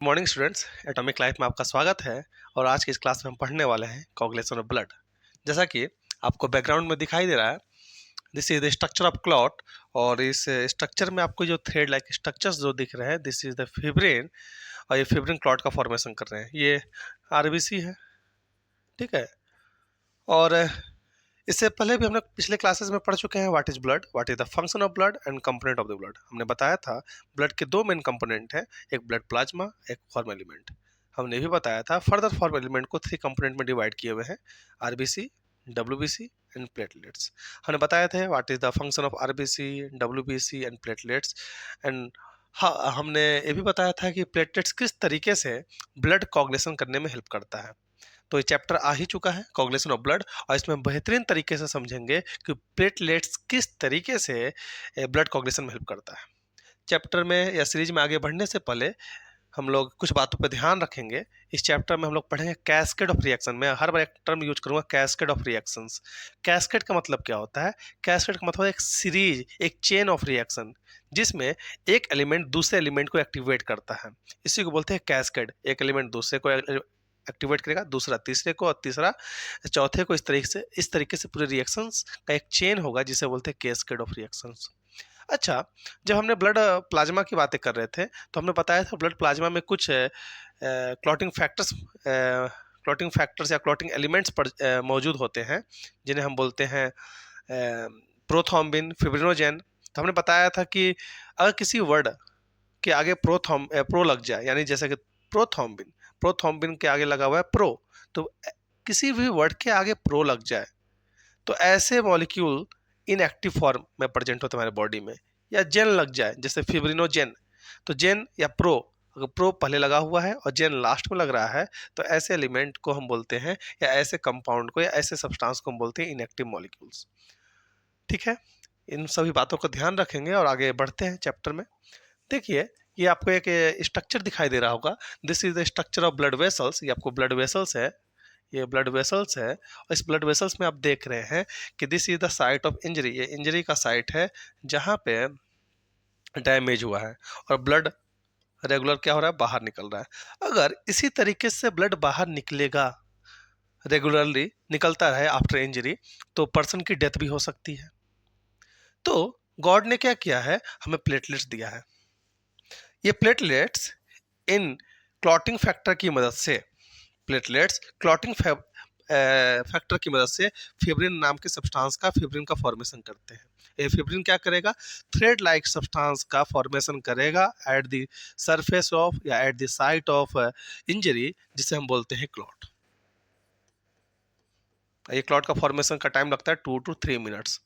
Morning students, atomic life में आपका स्वागत है। और आज की इस क्लास में हम पढ़ने वाले हैं कोगुलेशन ऑफ ब्लड। जैसा कि आपको बैकग्राउंड में दिखाई दे रहा है, this is the structure of clot. और इस स्ट्रक्चर में आपको जो थ्रेड लाइक स्ट्रक्चर्स जो दिख रहे हैं, दिस इज द फिब्रिन। और ये फिब्रिन क्लॉट का फॉर्मेशन कर रहे हैं। ये आरबीसी है, ठीक है। और इससे पहले भी हमने पिछले क्लासेस में पढ़ चुके हैं what is blood, what is the function of blood and component of the blood. हमने बताया था ब्लड के दो मेन कंपोनेंट हैं, एक ब्लड प्लाज्मा, एक फॉर्म एलिमेंट। हमने भी बताया था फर्दर फॉर्म एलिमेंट को 3 कंपोनेंट में डिवाइड किए हुए हैं, आरबीसी, डब्ल्यूबीसी एंड प्लेटलेट्स। हमने बताया था what is the function of RBC, WBC and platelets. And हाँ, हमने ये भी बताया था कि प्लेटलेट्स किस तरीके से ब्लड कोगुलेशन करने में हेल्प करता है। तो ये चैप्टर आ ही चुका है, कोगुलेशन ऑफ ब्लड। और इसमें बेहतरीन तरीके से समझेंगे कि प्लेटलेट्स किस तरीके से ब्लड कोगुलेशन में हेल्प करता है। चैप्टर में या सीरीज में आगे बढ़ने से पहले हम लोग कुछ बातों पर ध्यान रखेंगे। इस चैप्टर में हम लोग पढ़ेंगे कैस्केड ऑफ रिएक्शन। मैं हर बार एक टर्म यूज करूंगा, कैस्केड ऑफ रिएक्शंस। कैस्केड का मतलब क्या होता है? कैस्केड का मतलब एक सीरीज, एक चेन ऑफ रिएक्शन, जिसमें एक एलिमेंट दूसरे एलिमेंट को एक्टिवेट करता है। इसी को बोलते हैं कैस्केड। एक एलिमेंट दूसरे को एक्टिवेट करेगा, दूसरा तीसरे को, और तीसरा चौथे को। इस तरीके से पूरे रिएक्शंस का एक चेन होगा, जिसे बोलते हैं कैस्केड ऑफ रिएक्शंस। अच्छा, जब हमने ब्लड प्लाज्मा की बातें कर रहे थे तो हमने बताया था ब्लड प्लाज्मा में कुछ क्लॉटिंग फैक्टर्स या क्लॉटिंग एलिमेंट्स मौजूद होते हैं, जिन्हें हम बोलते हैं प्रोथ्रोम्बिन, फिब्रिनोजेन। तो हमने बताया था कि अगर किसी वर्ड के आगे प्रो लग जाए, यानी जैसे कि प्रोथ्रोम्बिन, प्रोथ्रोम्बिन के आगे लगा हुआ है प्रो, तो किसी भी वर्ड के आगे प्रो लग जाए तो ऐसे मॉलिक्यूल इनएक्टिव फॉर्म में प्रेजेंट होते हैं हमारे बॉडी में। या जेन लग जाए, जैसे फिब्रिनोजेन, तो जेन या प्रो, अगर प्रो पहले लगा हुआ है और जेन लास्ट में लग रहा है, तो ऐसे एलिमेंट को हम बोलते हैं, या ऐसे कंपाउंड को या ऐसे सब्सटेंस को हम बोलते हैं इनएक्टिव मॉलिक्यूल्स। ठीक है, इन सभी बातों का ध्यान रखेंगे और आगे बढ़ते हैं चैप्टर में। देखिए, ये आपको एक स्ट्रक्चर दिखाई दे रहा होगा, this is the structure of blood vessels. ये आपको ब्लड वेसल्स है, ये ब्लड वेसल्स है। और इस ब्लड वेसल्स में आप देख रहे हैं कि this is the site of injury. ये इंजरी का साइट है जहाँ पे डैमेज हुआ है और ब्लड रेगुलर क्या हो रहा है, बाहर निकल रहा है। अगर इसी तरीके से ब्लड बाहर निकलेगा, रेगुलरली निकलता रहे आफ्टर इंजरी, तो पर्सन की डेथ भी हो सकती है। तो गॉड ने क्या किया है, हमें प्लेटलेट्स दिया है। ये प्लेटलेट्स इन क्लॉटिंग फैक्टर की मदद से, प्लेटलेट्स क्लॉटिंग फैक्टर की मदद से फिब्रिन नाम के सब्सटेंस का, फिब्रिन का फॉर्मेशन करते हैं। ये फिब्रिन क्या करेगा, थ्रेड लाइक सब्सटेंस का फॉर्मेशन करेगा एट द सरफेस ऑफ या eight the site of injury, जिसे हम बोलते हैं क्लॉट। ये क्लॉट का फॉर्मेशन का टाइम लगता है 2 to 3 मिनट्स।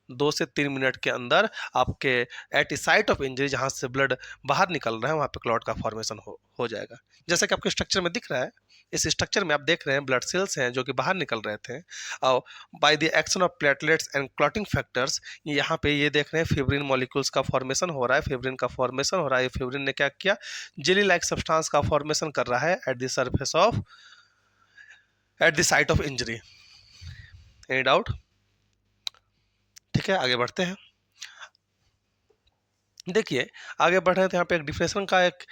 2 से 3 मिनट के अंदर आपके एट साइट ऑफ इंजरी, जहाँ से ब्लड बाहर निकल रहा है, वहाँ पे क्लॉट का फॉर्मेशन हो जाएगा। जैसा कि आपके स्ट्रक्चर में दिख रहा है, इस स्ट्रक्चर में आप देख रहे हैं ब्लड सेल्स हैं जो कि बाहर निकल रहे थे, और by the action of platelets and clotting factors, यहाँ पे ये देख रहे हैं फिब्रिन मॉलिक्यूल्स का फॉर्मेशन हो रहा है, फिब्रिन का फॉर्मेशन हो रहा है। फिब्रिन ने क्या किया, जेली लाइक सब्सटेंस का फॉर्मेशन कर रहा है at the surface of, eight the site of injury. Any doubt? ठीक है, आगे बढ़ते हैं। देखिए, आगे बढ़ रहे हैं तो यहाँ पे एक डिफिनेशन का एक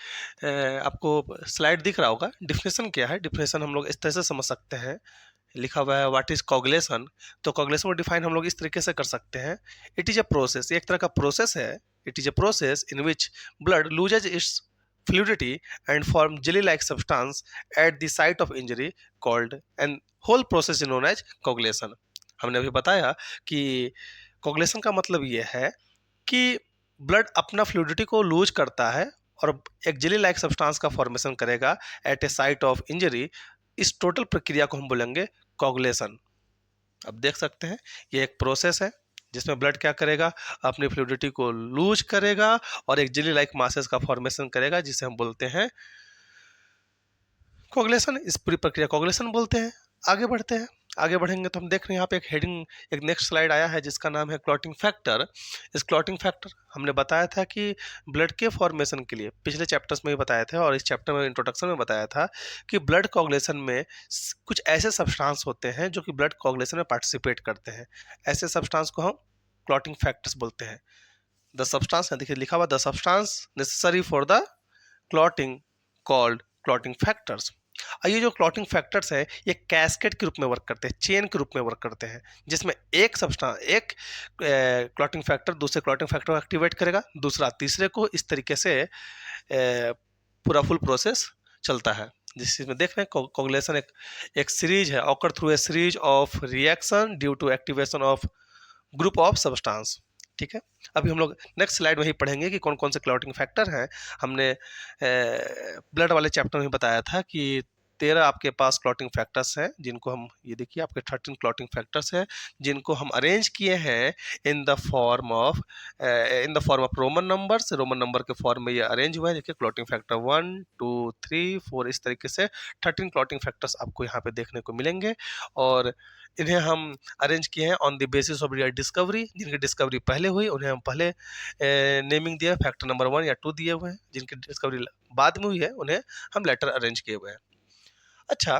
आपको स्लाइड दिख रहा होगा। डिफिनेशन क्या है? डिफिनेशन हम लोग इस तरह से समझ सकते हैं, लिखा हुआ है व्हाट इज कोगुलेशन। तो कोगुलेशन को डिफाइन हम लोग इस तरीके से कर सकते हैं, इट इज ए प्रोसेस, एक तरह का प्रोसेस है। It is a process in which blood loses its fluidity and form jelly like substance at the site of injury, called and whole process is known as coagulation. हमने अभी बताया कि coagulation का मतलब ये है कि ब्लड अपना फ्लूइडिटी को लूज करता है और एक जेली लाइक सब्सटेंस का फॉर्मेशन करेगा at a site of injury. इस टोटल प्रक्रिया को हम बोलेंगे कोगुलेशन। अब देख सकते हैं, ये एक प्रोसेस है जिसमें ब्लड क्या करेगा, अपनी फ्लूइडिटी को लूज करेगा और एक जेली लाइक मासेस का फॉर्मेशन करेगा, जिसे हम बोलते हैं कोगुलेशन। इस पूरी प्रक्रिया कोगुलेशन बोलते हैं। आगे बढ़ते हैं, आगे बढ़ेंगे तो हम देख रहे हैं यहाँ पे एक हेडिंग, एक नेक्स्ट स्लाइड आया है जिसका नाम है क्लॉटिंग फैक्टर। इस क्लॉटिंग फैक्टर, हमने बताया था कि ब्लड के फॉर्मेशन के लिए पिछले चैप्टर्स में भी बताया था और इस चैप्टर में इंट्रोडक्शन में बताया था कि ब्लड कोगुलेशन में कुछ ऐसे सब्सटेंस होते हैं जो कि ब्लड कोगुलेशन में पार्टिसिपेट करते हैं। ऐसे सब्सटेंस को हम क्लॉटिंग फैक्टर्स बोलते हैं। द सब्सटेंस, देखिए लिखा हुआ, the substance necessary for the clotting called clotting factors. और ये जो क्लॉटिंग फैक्टर्स हैं ये कैस्केड के रूप में वर्क करते हैं, चेन के रूप में वर्क करते हैं, जिसमें एक क्लॉटिंग फैक्टर दूसरे क्लॉटिंग फैक्टर को एक्टिवेट करेगा, दूसरा तीसरे को, इस तरीके से पूरा फुल प्रोसेस चलता है। जिसमें देख रहे हैं कोगुलेशन एक सीरीज है, occur through a series of reaction due to activation of group of substance. ठीक है, अभी हम लोग नेक्स्ट स्लाइड में ही पढ़ेंगे कि कौन कौन से क्लॉटिंग फैक्टर हैं। हमने ब्लड वाले चैप्टर में बताया था कि 13 आपके पास क्लॉटिंग फैक्टर्स हैं, जिनको हम, ये देखिए आपके 13 क्लॉटिंग फैक्टर्स हैं, जिनको हम अरेंज किए हैं in the form of Roman numbers. Roman number के फॉर्म में ये अरेंज हुआ है। देखिए क्लॉटिंग फैक्टर 1 2 3 4, इस तरीके से 13 क्लॉटिंग फैक्टर्स आपको यहाँ पे देखने को मिलेंगे। और इन्हें हम अरेंज किए हैं on the basis of real discovery. जिनकी डिस्कवरी पहले हुई उन्हें हम पहले नेमिंग दिया, फैक्टर नंबर 1 या 2 दिए हुए हैं। जिनकी डिस्कवरी बाद में हुई है उन्हें हम लेटर अरेंज किए हुए हैं। अच्छा,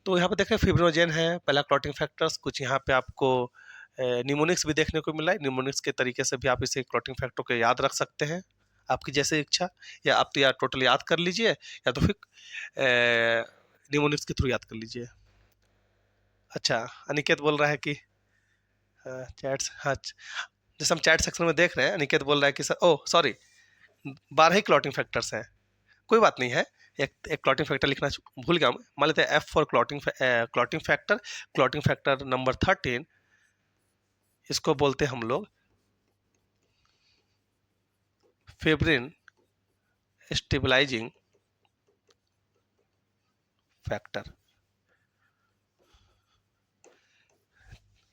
तो यहाँ पे देखें फिब्रिनोजेन है पहला क्लॉटिंग फैक्टर्स। कुछ यहाँ पे आपको निमोनिक्स भी देखने को मिला है। निमोनिक्स के तरीके से भी आप इसे क्लॉटिंग फैक्टर को याद रख सकते हैं, आपकी जैसे इच्छा, या आप तो यार टोटल याद कर लीजिए या तो फिर निमोनिक्स के थ्रू याद कर लीजिए। अच्छा, अनिकेत बोल रहा है कि चैट्स, हाँ, जैसे हम चैट सेक्शन में देख रहे हैं, अनिकेत बोल रहा है कि सर, ओह सॉरी, 12 ही क्लॉटिंग फैक्टर्स हैं। कोई बात नहीं है, एक क्लॉटिंग फैक्टर लिखना भूल गया मैं। मान लेते हैं F for clotting factor. Clotting factor number 13, इसको बोलते हैं हम लोग फिब्रिन स्टेबलाइजिंग फैक्टर।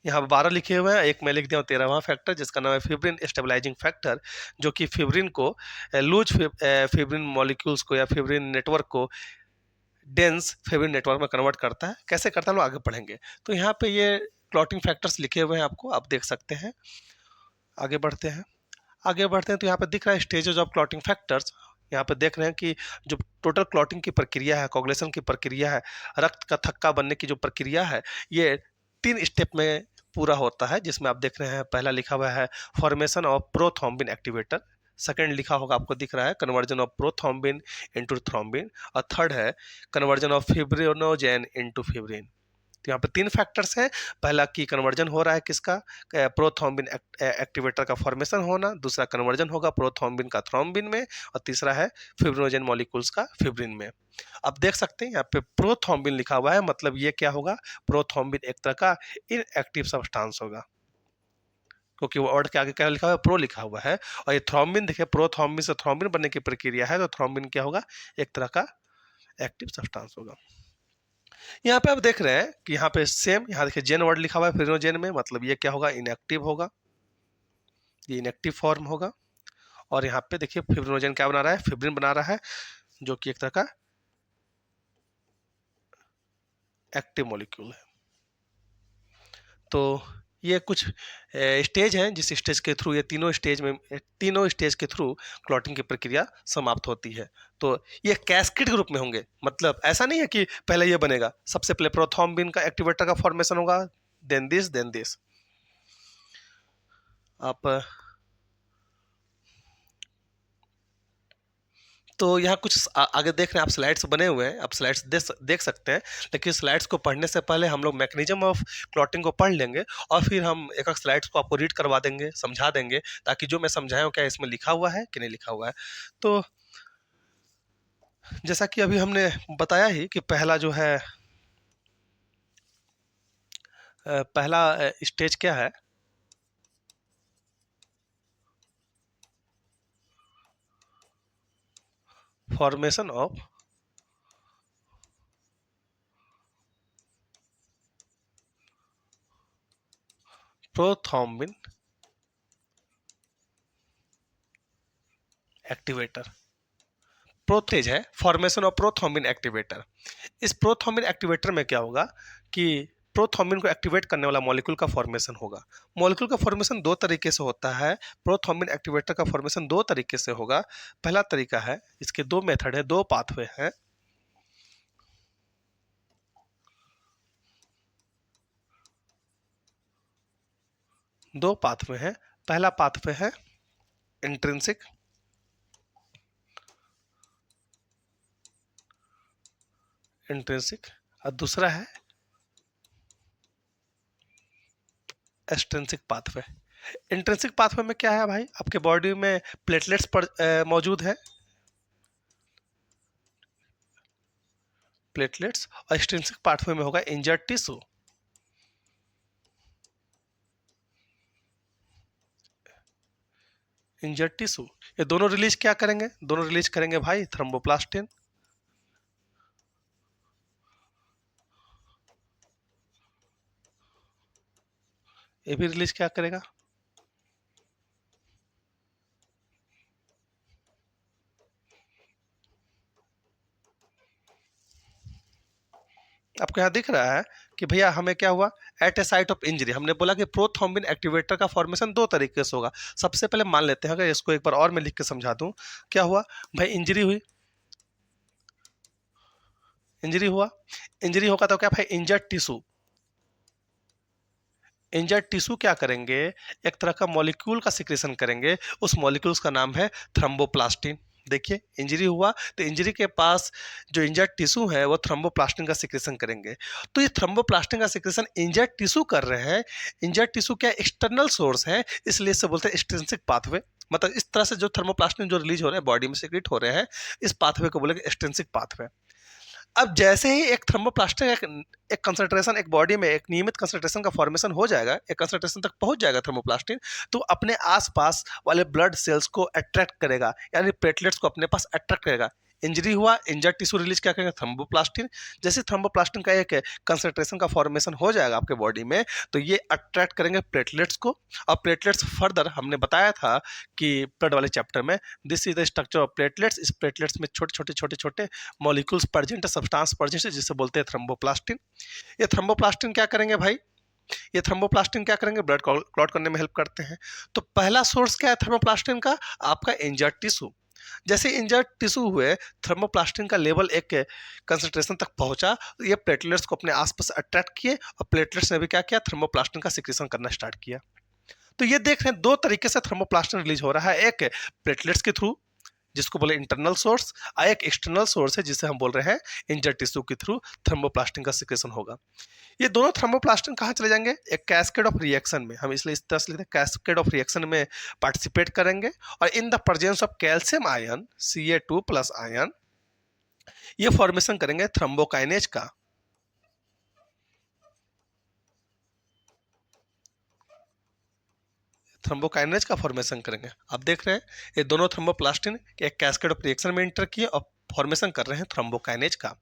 यहाँ पर 12 लिखे हुए हैं, एक मैं लिख दिया 13वां फैक्टर जिसका नाम है फिब्रिन स्टेबलाइजिंग फैक्टर, जो कि फिब्रिन को लूज फिब्रिन मॉलिक्यूल्स को या फिब्रिन नेटवर्क को डेंस फिब्रिन नेटवर्क में कन्वर्ट करता है। कैसे करता है, लोग आगे पढ़ेंगे। तो यहाँ पे ये क्लॉटिंग फैक्टर्स लिखे हुए हैं, आपको आप देख सकते हैं। आगे बढ़ते हैं, तो यहाँ पे दिख रहा है स्टेजेस ऑफ क्लॉटिंग फैक्टर्स। यहाँ पे देख रहे हैं कि जो टोटल क्लॉटिंग की प्रक्रिया है, कोगुलेशन की प्रक्रिया है, रक्त का थक्का बनने की जो प्रक्रिया है, ये 3 स्टेप में पूरा होता है। जिसमें आप देख रहे हैं पहला लिखा हुआ है formation of prothrombin activator, second लिखा होगा आपको दिख रहा है conversion of prothrombin into thrombin, और थर्ड है conversion of fibrinogen into fibrin. तो यहाँ पे 3 फैक्टर्स हैं। पहला की कन्वर्जन हो रहा है किसका, प्रोथ्रोम्बिन एक्टिवेटर का फॉर्मेशन होना, दूसरा कन्वर्जन होगा प्रोथ्रोम्बिन का थ्रोम्बिन में, और तीसरा है फिब्रिनोजेन मॉलिक्यूल्स का फिब्रिन में। अब देख सकते हैं यहाँ पे प्रोथ्रोम्बिन लिखा हुआ है, मतलब ये क्या होगा, प्रोथ्रोम्बिन एक तरह का इनएक्टिव सब्सटेंस होगा, क्योंकि वो वर्ड के आगे क्या लिखा हुआ है, प्रो लिखा हुआ है। और ये थ्रोम्बिन देखिए, प्रोथ्रोम्बिन से थ्रोम्बिन बनने की प्रक्रिया है, तो थ्रोम्बिन क्या होगा, एक तरह का एक्टिव सब्सटेंस होगा। यहाँ पे आप देख रहे हैं कि यहाँ पे सेम, यहाँ देखिए जेन वर्ड लिखा हुआ है फिब्रिनोजेन में, मतलब ये क्या होगा, इनएक्टिव होगा, ये इनएक्टिव फॉर्म होगा। और यहाँ पे देखिए फिब्रिनोजेन क्या बना रहा है, फिब्रिन बना रहा है, जो कि एक तरह का एक्टिव मॉलिक्यूल है। तो ये कुछ स्टेज हैं जिस स्टेज के थ्रू, ये तीनों स्टेज के थ्रू क्लॉटिंग की प्रक्रिया समाप्त होती है। तो ये कैस्केड के रूप में होंगे, मतलब ऐसा नहीं है कि पहले ये बनेगा, सबसे पहले प्रोथ्रोम्बिन का एक्टिवेटर का फॉर्मेशन होगा, देन दिस। आप तो यहाँ कुछ आगे देख रहे हैं आप, स्लाइड्स बने हुए हैं, आप स्लाइड्स देख सकते हैं। लेकिन स्लाइड्स को पढ़ने से पहले हम लोग मैकेनिज्म ऑफ क्लॉटिंग को पढ़ लेंगे, और फिर हम एक एक स्लाइड्स को आपको रीड करवा देंगे, समझा देंगे, ताकि जो मैं समझाया हूँ क्या इसमें लिखा हुआ है कि नहीं लिखा हुआ है। तो जैसा कि अभी हमने बताया ही कि पहला जो है, पहला स्टेज क्या है, फॉर्मेशन ऑफ प्रोथ्रोम्बिन एक्टिवेटर। प्रोथेज है फॉर्मेशन ऑफ प्रोथ्रोम्बिन एक्टिवेटर। इस प्रोथ्रोम्बिन एक्टिवेटर में क्या होगा कि प्रोथ्रोम्बिन को एक्टिवेट करने वाला मॉलिक्यूल का फॉर्मेशन होगा। मॉलिक्यूल का फॉर्मेशन दो तरीके से होता है। प्रोथ्रोम्बिन एक्टिवेटर का फॉर्मेशन दो तरीके से होगा। पहला तरीका है, इसके दो मेथड है, दो पाथवे हैं। दो पाथवे हैं। पहला पाथवे है इंट्रिंसिक, इंट्रिंसिक, और दूसरा है एक्सट्रिंसिक पाथवे। इंट्रिंसिक पाथवे में क्या है भाई, आपके बॉडी में प्लेटलेट्स मौजूद है, प्लेटलेट्स, और एक्सट्रिंसिक पाथवे में होगा इंजर्ड टिश्यू। इंजर्ड टिश्यू, ये दोनों रिलीज क्या करेंगे, दोनों रिलीज करेंगे भाई थ्रोम्बोप्लास्टिन। ये भी रिलीज क्या करेगा, आपको यहाँ दिख रहा है कि भैया हमें क्या हुआ, at a site of injury. हमने बोला कि प्रोथ्रोम्बिन एक्टिवेटर का फॉर्मेशन दो तरीके से होगा। सबसे पहले मान लेते हैं, अगर इसको एक बार और मैं लिख के समझा दूं, क्या हुआ भाई, इंजरी हुई, इंजरी हुआ, इंजरी होगा तो क्या भाई, इंजर्ड टिश्यू, इंजर्ड टिश्यू क्या करेंगे, एक तरह का मॉलिक्यूल का सिक्रेशन करेंगे, उस मॉलिक्यूल्स का नाम है थ्रोम्बोप्लास्टिन। देखिए इंजरी हुआ तो इंजरी के पास जो इंजर्ड टिश्यू है वो थ्रोम्बोप्लास्टिन का सिक्रेशन करेंगे। तो ये थ्रोम्बोप्लास्टिन का सिक्रेशन इंजर्ड टिश्यू कर रहे हैं। इंजर्ड टिश्यू क्या एक्सटर्नल सोर्स है, इसलिए इसे बोलते हैं एक्सट्रिंसिक पाथवे। मतलब इस तरह से जो थर्मोप्लास्टिन जो रिलीज हो रहे हैं बॉडी में सिक्रेट हो रहे हैं, इस पाथवे को बोलेंगे एक्सट्रिंसिक पाथवे। अब जैसे ही एक थर्मोप्लास्टिक एक कंसंट्रेशन एक बॉडी में एक नियमित कंसंट्रेशन का फॉर्मेशन हो जाएगा, एक कंसंट्रेशन तक पहुंच जाएगा थर्मोप्लास्टिन, तो अपने आसपास वाले ब्लड सेल्स को अट्रैक्ट करेगा, यानी प्लेटलेट्स को अपने पास अट्रैक्ट करेगा। इंजरी हुआ, इंजर्ड टिश्यू रिलीज क्या करेंगे, थर्मोप्लास्टिन। जैसे थर्मोप्लास्टिन का एक कंसंट्रेशन का फॉर्मेशन हो जाएगा आपके बॉडी में, तो ये अट्रैक्ट करेंगे प्लेटलेट्स को, और प्लेटलेट्स फर्दर हमने बताया था कि ब्लड वाले चैप्टर में, this is the structure of platelets. इस प्लेटलेट्स में छोटे छोटे छोटे छोटे मॉलिक्यूल्स प्रेजेंट है, सब्सटेंस प्रेजेंट है, जिसे बोलते हैं थ्रोम्बोप्लास्टिन। ये थ्रोम्बोप्लास्टिन क्या करेंगे भाई, ये थर्मोप्लास्टिन क्या करेंगे, ब्लड क्लॉट करने में हेल्प करते हैं। तो पहला सोर्स क्या है थर्मोप्लास्टिन का, आपका इंजर्ड टिश्यू। जैसे इंजर्ड टिश्यू हुए, थर्मोप्लास्टिन का लेवल एक कंसंट्रेशन तक पहुंचा, तो ये प्लेटलेट्स को अपने आसपास अट्रैक्ट किए, और प्लेटलेट्स ने भी क्या किया, थर्मोप्लास्टिन का सिक्रेशन करना स्टार्ट किया। तो ये देख रहे हैं दो तरीके से थर्मोप्लास्टिन रिलीज हो रहा है, एक प्लेटलेट्स के थ्रू जिसको बोले इंटरनल सोर्स, और एक एक्सटर्नल सोर्स है जिसे हम बोल रहे हैं इंजर्ड टिश्यू के थ्रू थर्मोप्लास्टिन का सिक्रेशन होगा। ये दोनों थर्मोप्लास्टिन कहाँ चले जाएंगे, एक कैस्केड ऑफ रिएक्शन में, हम इसलिए इस तरह से लिखते हैं कैस्केड ऑफ रिएक्शन में पार्टिसिपेट करेंगे, और इन the presence of calcium ion Ca2+ ion ये फॉर्मेशन करेंगे थ्रोम्बोकाइनेज का। थ्रोम्बोकाइनेज का फॉर्मेशन करेंगे। आप देख रहे हैं ये दोनों थ्रोम्बोप्लास्टिन एक कैस्केड ऑफ रिएक्शन में इंटर किए और फॉर्मेशन कर रहे हैं थ्रोम्बोकाइनेज का।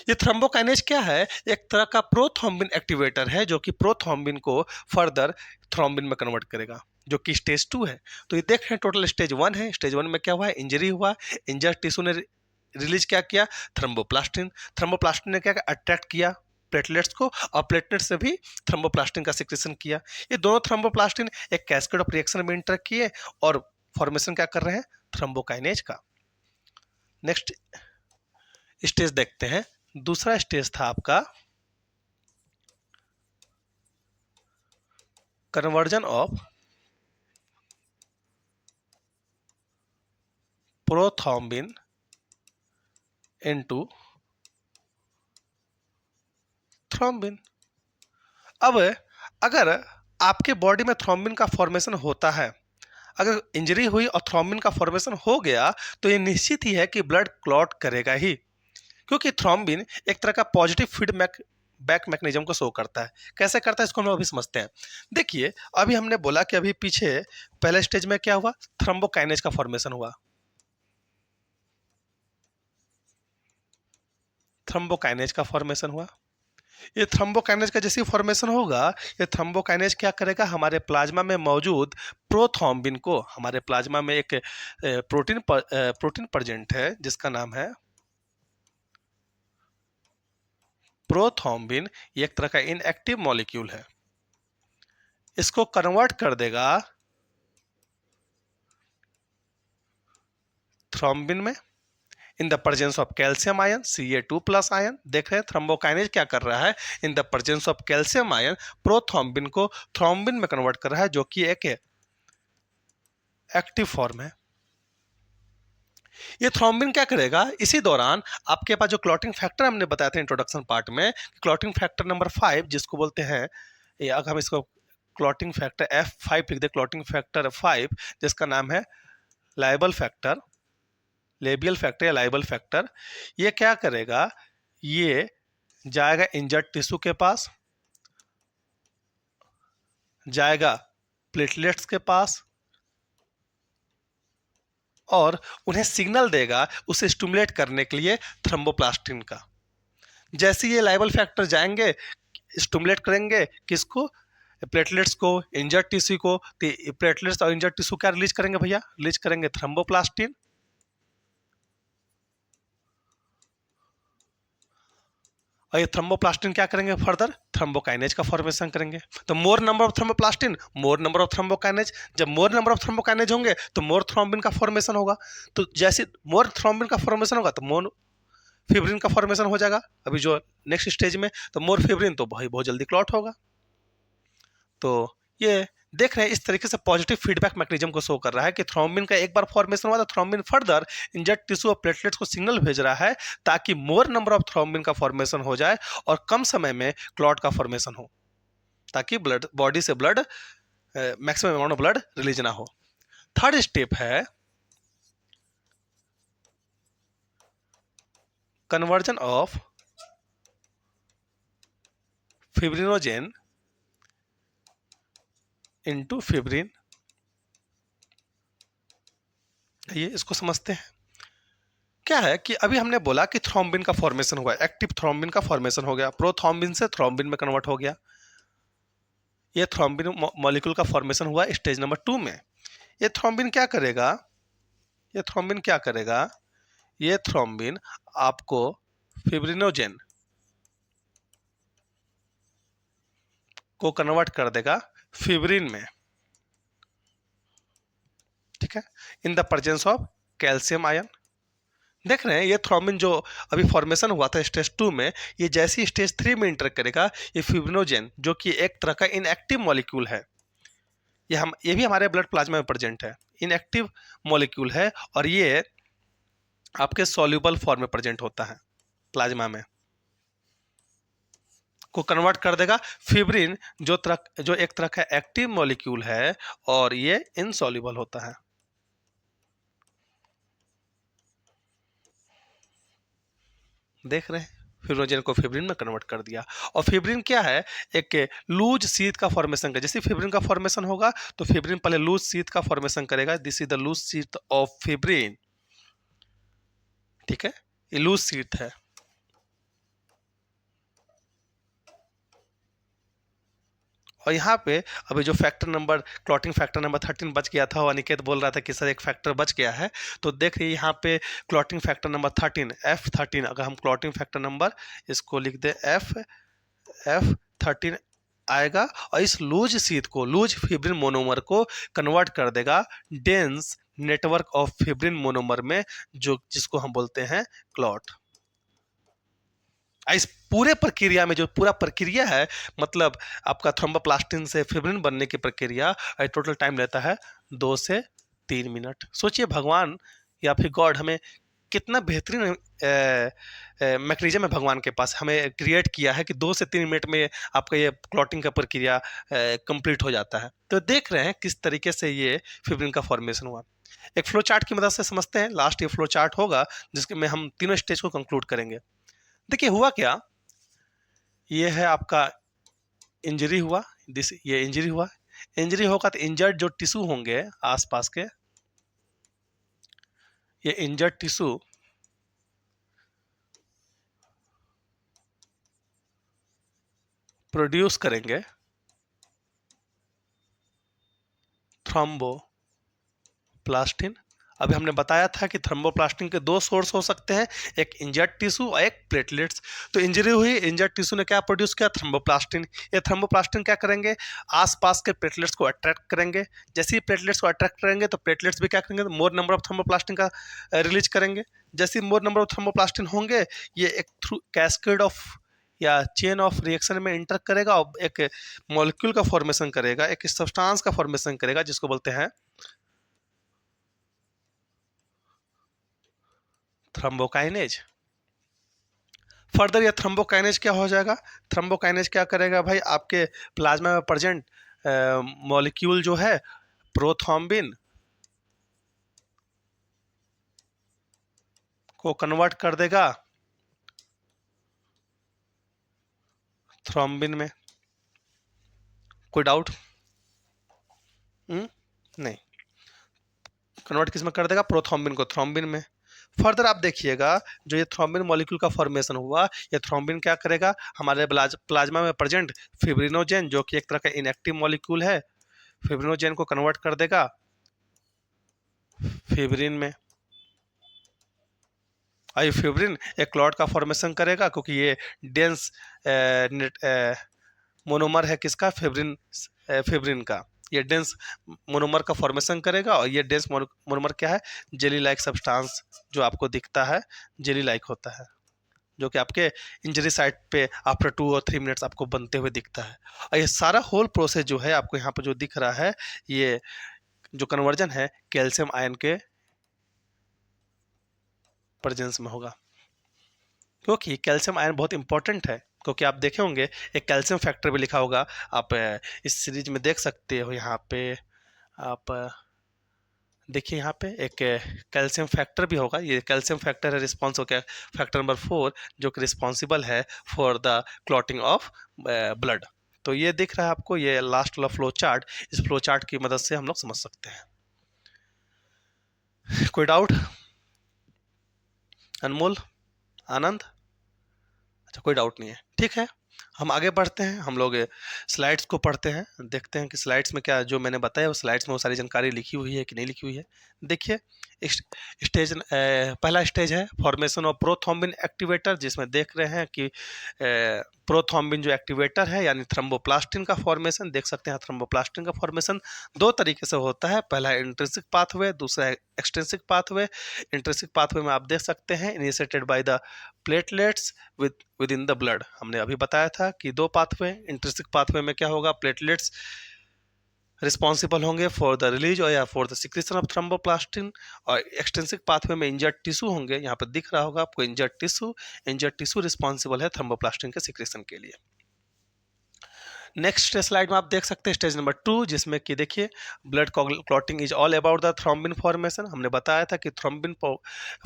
ये थ्रोम्बोकाइनेज क्या है, एक तरह का प्रोथ्रोम्बिन एक्टिवेटर है, जो कि प्रोथ्रोम्बिन को फर्दर थ्रोम्बिन में कन्वर्ट करेगा, जो कि स्टेज 2 है। तो ये देख रहे हैं टोटल स्टेज 1 है। स्टेज 1 में क्या हुआ है, इंजरी हुआ, इंजर्ड टिश्यू ने रिलीज क्या किया, थर्मोप्लास्टिन। थर्मोप्लास्टिन ने क्या अट्रैक्ट किया प्लेटलेट्स को, और प्लेटलेट्स ने भी थर्मोप्लास्टिन का सिक्रेशन किया। ये दोनों थर्मोप्लास्टिन एक कैस्केड ऑफ रिएक्शन में इंटर किए और फॉर्मेशन क्या कर रहे हैं, थ्रोम्बोकाइनेज का। नेक्स्ट स्टेज देखते हैं। दूसरा स्टेज था आपका conversion of prothrombin into thrombin. अब अगर आपके बॉडी में थ्रोम्बिन का फॉर्मेशन होता है, अगर इंजरी हुई और थ्रोम्बिन का फॉर्मेशन हो गया, तो ये निश्चित ही है कि ब्लड क्लॉट करेगा ही, क्योंकि थ्रोम्बिन एक तरह का पॉजिटिव फीडबैक बैक मैकेनिज्म को शो करता है। कैसे करता है इसको हम अभी समझते हैं। देखिए अभी हमने बोला कि अभी पीछे पहले स्टेज में क्या हुआ, थ्रोम्बोकाइनेज का फॉर्मेशन हुआ, थ्रोम्बोकाइनेज का फॉर्मेशन हुआ। ये थ्रोम्बोकाइनेज का जैसे फॉर्मेशन होगा, ये थ्रोम्बोकाइनेज क्या करेगा, हमारे प्लाज्मा में मौजूद प्रोथ्रोम्बिन को, हमारे प्लाज्मा में एक प्रोटीन प्रेजेंट है जिसका नाम है प्रोथ्रोम्बिन। ये एक तरह का इनएक्टिव मॉलिक्यूल है, इसको कन्वर्ट कर देगा थ्रोम्बिन में इन the presence of calcium ion Ca2+ ion. देख रहे हैं थ्रोम्बोकाइनेज क्या कर रहा है, इन the presence of calcium ion prothrombin को थ्रोम्बिन में कन्वर्ट कर रहा है, जो कि एक एक्टिव फॉर्म है। ये थ्रोम्बिन क्या करेगा, इसी दौरान आपके पास जो क्लॉटिंग फैक्टर हमने बताया था इंट्रोडक्शन पार्ट में, क्लॉटिंग फैक्टर नंबर 5 जिसको बोलते हैं, अगर हम इसको क्लॉटिंग फैक्टर F5 लिख दे, क्लॉटिंग फैक्टर 5 जिसका नाम है लाइबल फैक्टर, लेबियल फैक्टर या लाइबल फैक्टर, ये क्या करेगा, ये जाएगा इंजर्ड टिश्यू के पास, जाएगा प्लेटलेट्स के पास और उन्हें सिग्नल देगा उसे स्टिमुलेट करने के लिए थ्रोम्बोप्लास्टिन का। जैसे ये लाइबल फैक्टर जाएंगे, स्टिमुलेट करेंगे किसको, प्लेटलेट्स को, इंजर्ड टिश्यू को, तो प्लेटलेट्स और इंजर्ड टिश्यू क्या रिलीज करेंगे भैया, रिलीज करेंगे थ्रोम्बोप्लास्टिन। और ये थ्रोम्बोप्लास्टिन क्या करेंगे, फर्दर थ्रोम्बोकाइनेज का फॉर्मेशन करेंगे। तो मोर number of thromboplastin, more number of thrombokinase, जब मोर नंबर ऑफ थ्रोम्बोकाइनेज होंगे तो मोर थ्रोम्बिन का फॉर्मेशन होगा। तो जैसे मोर थ्रोम्बिन का फॉर्मेशन होगा तो मोर फिब्रिन का फॉर्मेशन हो जाएगा अभी जो नेक्स्ट स्टेज में, तो मोर फिब्रिन तो भाई बहुत जल्दी क्लॉट होगा। तो ये देख रहे हैं इस तरीके से पॉजिटिव फीडबैक मैकेनिज्म को शो कर रहा है कि थ्रोम्बिन का एक बार फॉर्मेशन हुआ तो थ्रोम्बिन फर्दर इंजर्ड टिश्यू और प्लेटलेट्स को सिग्नल भेज रहा है ताकि मोर नंबर ऑफ थ्रोम्बिन का फॉर्मेशन हो जाए और कम समय में क्लॉट का फॉर्मेशन हो, ताकि ब्लड बॉडी से blood maximum amount of blood release ना हो। थर्ड स्टेप है conversion of fibrinogen into fibrin. ये इसको समझते हैं। क्या है कि अभी हमने बोला कि थ्रोम्बिन का फॉर्मेशन हुआ, एक्टिव थ्रोम्बिन का फॉर्मेशन हो गया, प्रोथ्रोम्बिन से थ्रोम्बिन में कन्वर्ट हो गया। ये थ्रोम्बिन मॉलिक्यूल का फॉर्मेशन हुआ स्टेज नंबर 2 में। ये थ्रोम्बिन क्या करेगा, ये थ्रोम्बिन क्या करेगा, ये थ्रोम्बिन आपको फिब्रिनोजेन को कन्वर्ट कर देगा फिब्रिन में, ठीक है, इन the presence of calcium ion. देख रहे हैं ये थ्रोम्बिन जो अभी फॉर्मेशन हुआ था स्टेज 2 में, ये जैसे स्टेज 3 में इंटर करेगा, ये फिब्रिनोजेन जो कि एक तरह का इनएक्टिव मॉलिक्यूल है, ये भी हमारे ब्लड प्लाज्मा में प्रेजेंट है, इनएक्टिव मॉलिक्यूल है और ये आपके सॉल्यूबल फॉर्म में प्रेजेंट होता है प्लाज्मा में, को कन्वर्ट कर देगा फिब्रिन जो एक तरह का एक्टिव मॉलिक्यूल है और ये इनसॉल्यूबल होता है। देख रहे हैं फिब्रिनोजेन को फिब्रिन में कन्वर्ट कर दिया। और फिब्रिन क्या है, एक लूज शीट का फॉर्मेशन कर, जैसे फिब्रिन का फॉर्मेशन होगा तो फिब्रिन पहले लूज शीट का फॉर्मेशन करेगा, this is the loose sheet of fibrin, ठीक है, ये लूज शीट है। और यहाँ पे अभी जो factor number, clotting factor number 13 बच गया था, और अनिकेत बोल रहा था कि सर एक फैक्टर बच गया है, तो देख रही यहाँ पे क्लॉटिंग फैक्टर नंबर 13 F13, अगर हम क्लॉटिंग फैक्टर नंबर इसको लिख दे F13 आएगा और इस लूज शीट को, लूज फिब्रिन मोनोमर को कन्वर्ट कर देगा dense network of fibrin monomer में, जो जिसको हम बोलते हैं क्लॉट। इस पूरे प्रक्रिया में जो पूरा प्रक्रिया है, मतलब आपका थ्रोम्बोप्लास्टिन से फिब्रिन बनने की प्रक्रिया, टोटल टाइम लेता है 2 से 3 मिनट। सोचिए भगवान या फिर गॉड हमें कितना बेहतरीन मैकेनिज्म है भगवान के पास, हमें क्रिएट किया है कि 2 से 3 मिनट में आपका ये क्लॉटिंग का प्रक्रिया कंप्लीट हो जाता है। तो देख रहे हैं किस तरीके से ये फिब्रिन का फॉर्मेशन हुआ। एक फ्लो चार्ट की मदद से समझते हैं, लास्ट ये फ्लो चार्ट होगा जिसमें हम तीनों स्टेज को कंक्लूड करेंगे। देखिए हुआ क्या, ये है आपका इंजरी हुआ, ये इंजरी हुआ, इंजरी होगा तो इंजर्ड जो टिश्यू होंगे आसपास के, ये इंजर्ड टिश्यू प्रोड्यूस करेंगे थ्रोम्बोप्लास्टिन। अभी हमने बताया था कि थ्रोम्बोप्लास्टिन के 2 सोर्स हो सकते हैं, एक इंजर्ड टिश्यू और एक प्लेटलेट्स। तो इंजरी हुई, इंजर्ड टिश्यू ने क्या प्रोड्यूस किया, थ्रोम्बोप्लास्टिन। ये थ्रोम्बोप्लास्टिन क्या करेंगे, आसपास के प्लेटलेट्स को अट्रैक्ट करेंगे, जैसे ही प्लेटलेट्स को अट्रैक्ट करेंगे तो प्लेटलेट्स भी क्या करेंगे, मोर नंबर ऑफ थ्रोम्बोप्लास्टिन का रिलीज करेंगे। जैसे ही मोर नंबर ऑफ थ्रोम्बोप्लास्टिन होंगे, ये एक थ्रू कैस्केड ऑफ या चेन ऑफ रिएक्शन में इंटर करेगा और एक मॉलिक्यूल का फॉर्मेशन करेगा, एक सब्सटेंस का फॉर्मेशन करेगा जिसको बोलते हैं थ्रोम्बोकाइनेज। फर्दर ये थ्रोम्बोकाइनेज क्या हो जाएगा? थ्रोम्बोकाइनेज क्या करेगा भाई? आपके प्लाज्मा में प्रेजेंट मॉलिक्यूल जो है प्रोथ्रोम्बिन को कन्वर्ट कर देगा थ्रोम्बिन में। कोई डाउट? नहीं। कन्वर्ट किस में कर देगा? प्रोथ्रोम्बिन को थ्रोम्बिन में। फर्दर आप देखिएगा, जो ये थ्रोम्बिन मॉलिक्यूल का फॉर्मेशन हुआ, ये थ्रोम्बिन क्या करेगा? हमारे प्लाज्मा में प्रेजेंट फिब्रिनोजेन, जो कि एक तरह का इनएक्टिव मॉलिक्यूल है, फिब्रिनोजेन को कन्वर्ट कर देगा फिब्रिन में। और ये फिब्रिन एक क्लॉट का फॉर्मेशन करेगा, क्योंकि ये डेंस मोनोमर है किसका? फिब्रिन का। ये डेंस मोनोमर का फॉर्मेशन करेगा, और ये डेंस मोनोमर क्या है? जेली लाइक सब्सटेंस जो आपको दिखता है, जेली लाइक होता है, जो कि आपके इंजरी साइट पे आफ्टर 2 और 3 मिनट्स आपको बनते हुए दिखता है। और ये सारा होल प्रोसेस जो है आपको यहाँ पर जो दिख रहा है, ये जो कन्वर्जन है कैल्शियम आयन के प्रेजेंस में होगा। क्योंकि कैल्शियम आयन बहुत इंपॉर्टेंट है, क्योंकि आप देखे होंगे एक कैल्शियम फैक्टर भी लिखा होगा, आप इस सीरीज में देख सकते हो। यहाँ पे आप देखिए, यहाँ पे एक कैल्शियम फैक्टर भी होगा। ये कैल्शियम फैक्टर है रिस्पॉन्स हो गया फैक्टर नंबर 4, जो कि रिस्पॉन्सिबल है for the clotting of blood. तो ये दिख रहा है आपको, ये लास्ट वाला फ्लो चार्ट। इस फ्लो चार्ट की मदद से हम लोग समझ सकते हैं। कोई डाउट? अनमोल, आनंद? अच्छा, कोई डाउट नहीं है, ठीक है। हम आगे बढ़ते हैं, हम लोग स्लाइड्स को पढ़ते हैं, देखते हैं कि स्लाइड्स में क्या जो मैंने बताया वो स्लाइड्स में वो सारी जानकारी लिखी हुई है कि नहीं लिखी हुई है। देखिए, स्टेज पहला स्टेज है फॉर्मेशन ऑफ प्रोथ्रोम्बिन एक्टिवेटर, जिसमें देख रहे हैं कि प्रोथ्रोम्बिन जो एक्टिवेटर है यानी थ्रोम्बोप्लास्टिन का फॉर्मेशन देख सकते हैं। थ्रोम्बोप्लास्टिन का फॉर्मेशन दो तरीके से होता है, पहला है इंट्रिंसिक पाथवे, दूसरा है एक्सट्रिंसिक पाथवे। इंट्रिंसिक पाथवे में आप देख सकते हैं initiated by the platelets with in the blood. हमने अभी बताया था कि दो पाथवे। इंट्रिंसिक पाथवे में क्या होगा? प्लेटलेट्स रिस्पॉन्सिबल होंगे फॉर द रिलीज और या for the secretion of thromboplastin, और एक्सटेंसिक पाथवे में इंजर्ड टिश्यू होंगे। यहाँ पर दिख रहा होगा आपको इंजर्ड टिश्यू रिस्पॉन्सिबल है थ्रोम्बोप्लास्टिन के सिक्रेशन के लिए। नेक्स्ट स्लाइड में आप देख सकते हैं स्टेज नंबर 2, जिसमें कि देखिए blood clotting is all about the thrombin formation. हमने बताया था कि थ्रोम्बिन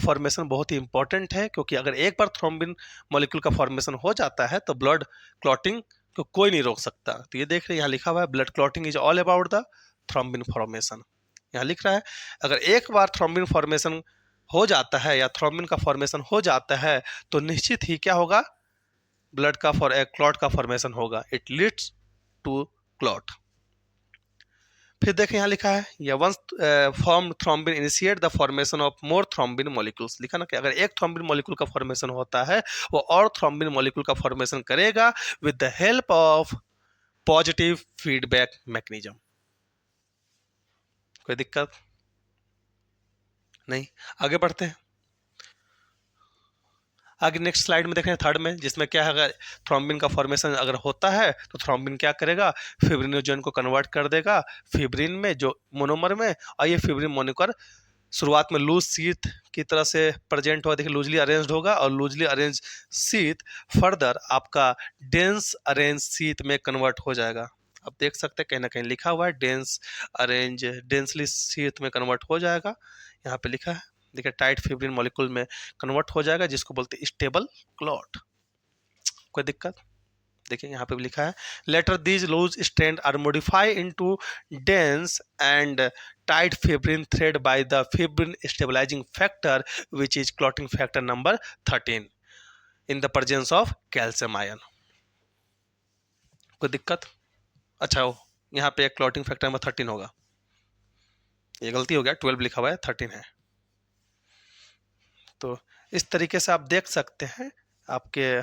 फॉर्मेशन बहुत ही इंपॉर्टेंट है, क्योंकि अगर एक बार थ्रोम्बिन मॉलिक्यूल का फॉर्मेशन हो जाता है तो ब्लड क्लॉटिंग को कोई नहीं रोक सकता। तो ये देख रहे हैं, यहाँ लिखा हुआ है blood clotting is all about the thrombin formation. यहाँ लिख रहा है अगर एक बार थ्रोम्बिन फॉर्मेशन हो जाता है या थ्रोम्बिन का फॉर्मेशन हो जाता है तो निश्चित ही क्या होगा? ब्लड का क्लॉट का फॉर्मेशन होगा। It leads to clot. फिर देखें यहाँ लिखा है या once form thrombin initiate the formation of more thrombin molecules. लिखा ना कि अगर एक थ्रोम्बिन मॉलिक्यूल का फॉर्मेशन होता है वो और थ्रोम्बिन मॉलिक्यूल का फॉर्मेशन करेगा with the help of positive feedback mechanism. कोई दिक्कत नहीं, आगे बढ़ते हैं। आगे नेक्स्ट स्लाइड में देखें थर्ड में, जिसमें क्या है अगर थ्रोम्बिन का फॉर्मेशन अगर होता है तो थ्रोम्बिन क्या करेगा? फिब्रिनोजेन को कन्वर्ट कर देगा फिब्रिन में, जो मोनोमर में। और ये फिब्रिन मोनोमर शुरुआत में लूज शीथ की तरह से प्रेजेंट होगा, देखिए लूजली अरेंज्ड होगा, और लूजली अरेंज शीथ फर्दर आपका डेंस अरेंज शीथ में कन्वर्ट हो जाएगा। आप देख सकते हैं कहीं ना कहीं लिखा हुआ है डेंसली शीथ में कन्वर्ट हो जाएगा। यहाँ पे लिखा है, देखिए टाइट फिब्रिन मॉलिक्यूल में कन्वर्ट हो जाएगा, जिसको बोलते हैं स्टेबल क्लॉट। कोई दिक्कत? देखिए यहाँ पे भी लिखा है later these loose strand are modify into dense and tight fibrin thread by the fibrin stabilising factor which is clotting factor number 13 in the presence of calcium ion. कोई दिक्कत? अच्छा, हो यहाँ पे क्लॉटिंग फैक्टर नंबर 13 होगा, ये गलती हो गया, 12 लिखा हुआ है, 13 है। तो इस तरीके से आप देख सकते हैं आपके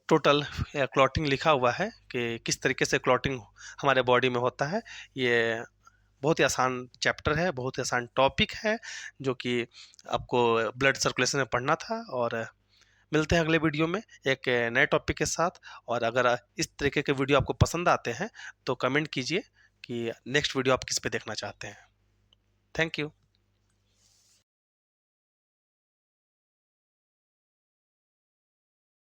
टोटल क्लॉटिंग लिखा हुआ है कि किस तरीके से क्लॉटिंग हमारे बॉडी में होता है। ये बहुत ही आसान चैप्टर है, बहुत ही आसान टॉपिक है, जो कि आपको ब्लड सर्कुलेशन में पढ़ना था। और मिलते हैं अगले वीडियो में एक नए टॉपिक के साथ। और अगर इस तरीके के वीडियो आपको पसंद आते हैं तो कमेंट कीजिए कि नेक्स्ट वीडियो आप किस पे देखना चाहते हैं। Thank you.